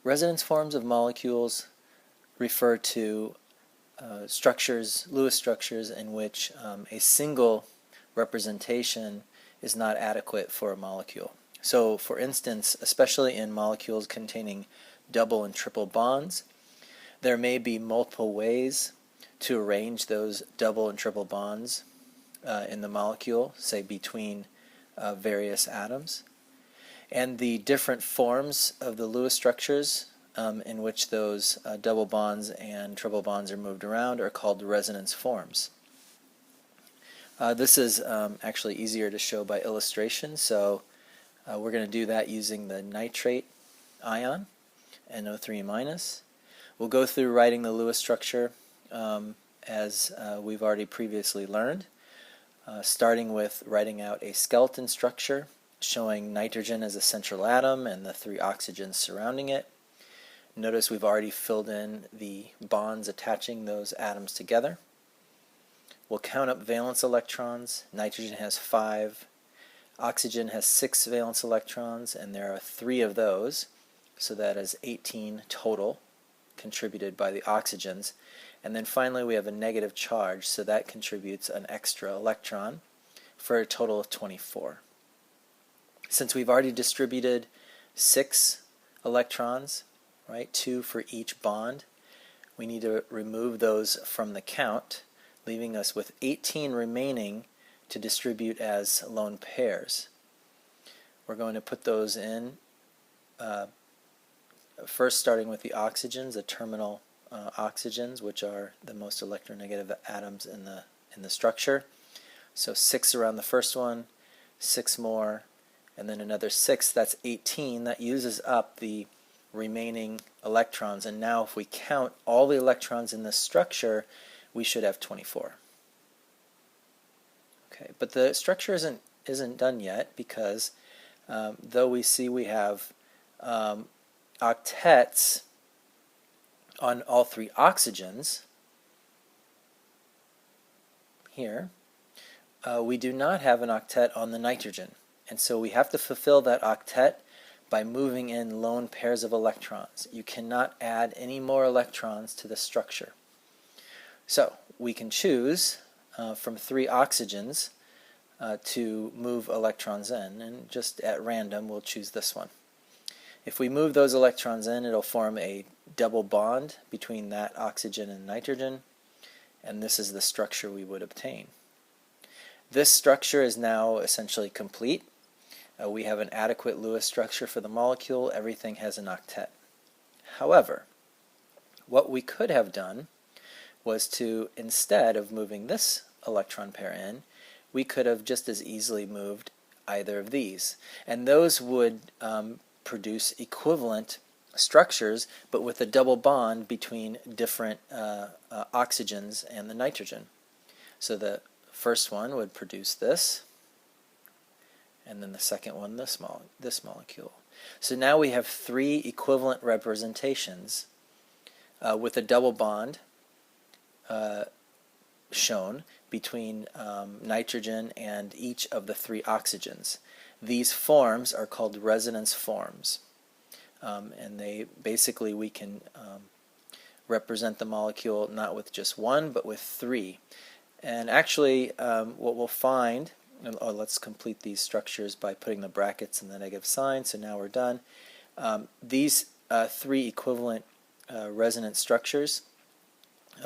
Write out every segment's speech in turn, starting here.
Resonance forms of molecules refer to structures, Lewis structures, in which a single representation is not adequate for a molecule. So, for instance, especially in molecules containing double and triple bonds, there may be multiple ways to arrange those double and triple bonds in the molecule, say between various atoms. And the different forms of the Lewis structures in which those double bonds and triple bonds are moved around are called resonance forms. This is actually easier to show by illustration, so we're going to do that using the nitrate ion, NO3-. We'll go through writing the Lewis structure as we've already previously learned, starting with writing out a skeleton structure showing nitrogen as a central atom and the 3 oxygens surrounding it. Notice we've already filled in the bonds attaching those atoms together. We'll count up valence electrons. Nitrogen has 5. Oxygen has 6 valence electrons, and there are 3 of those, so that is 18 total contributed by the oxygens. And then finally we have a negative charge, so that contributes an extra electron for a total of 24. Since we've already distributed 6 electrons, right, 2 for each bond, we need to remove those from the count, leaving us with 18 remaining to distribute as lone pairs. We're going to put those in, first starting with the oxygens, the terminal oxygens, which are the most electronegative atoms in the structure. So 6 around the first one, 6 more, and then another 6, that's 18. That uses up the remaining electrons, and now if we count all the electrons in this structure, we should have 24. Okay, but the structure isn't done yet, because though we see we have octets on all 3 oxygens here, we do not have an octet on the nitrogen. And so we have to fulfill that octet by moving in lone pairs of electrons. You cannot add any more electrons to the structure. So we can choose from 3 oxygens to move electrons in, and just at random we'll choose this one. If we move those electrons in, it'll form a double bond between that oxygen and nitrogen, and this is the structure we would obtain. This structure is now essentially complete. We have an adequate Lewis structure for the molecule. Everything has an octet. However, what we could have done was to, instead of moving this electron pair in, we could have just as easily moved either of these. And those would produce equivalent structures, but with a double bond between different oxygens and the nitrogen. So the first one would produce this, and then the second one this molecule. So now we have 3 equivalent representations with a double bond shown between nitrogen and each of the 3 oxygens. These forms are called resonance forms, and they basically we can represent the molecule not with just 1 but with 3. And actually what we'll find, let's complete these structures by putting the brackets and the negative sign, so now we're done. These 3 equivalent resonance structures,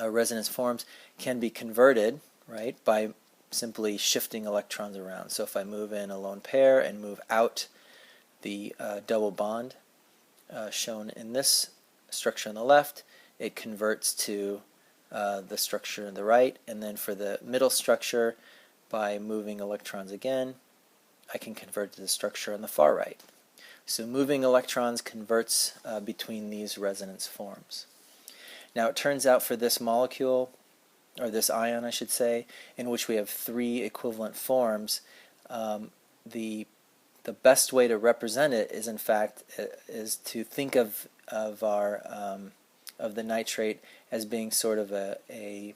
resonance forms, can be converted, right, by simply shifting electrons around. So if I move in a lone pair and move out the double bond shown in this structure on the left, it converts to the structure on the right, and then for the middle structure, by moving electrons again, I can convert to the structure on the far right. So moving electrons converts between these resonance forms. Now it turns out for this molecule, or this ion I should say, in which we have 3 equivalent forms, the best way to represent it is in fact to think of the nitrate as being sort of a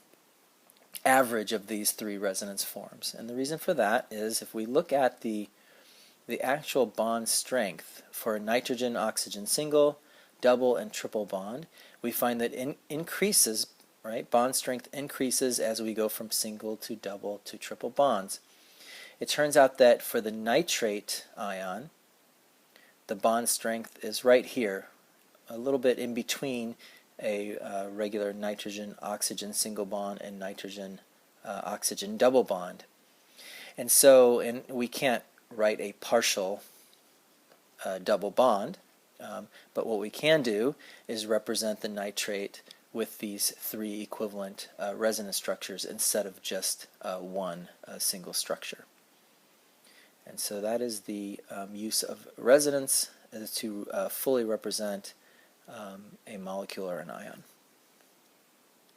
average of these 3 resonance forms. And the reason for that is if we look at the actual bond strength for a nitrogen-oxygen single double and triple bond, we find that increases, right? Bond strength increases as we go from single to double to triple bonds. It turns out that for the nitrate ion, the bond strength is right here, a little bit in between a regular nitrogen-oxygen single bond and nitrogen-oxygen double bond. And so we can't write a partial double bond, but what we can do is represent the nitrate with these three equivalent resonance structures instead of just one single structure. And so that is the use of resonance to fully represent a molecule or an ion.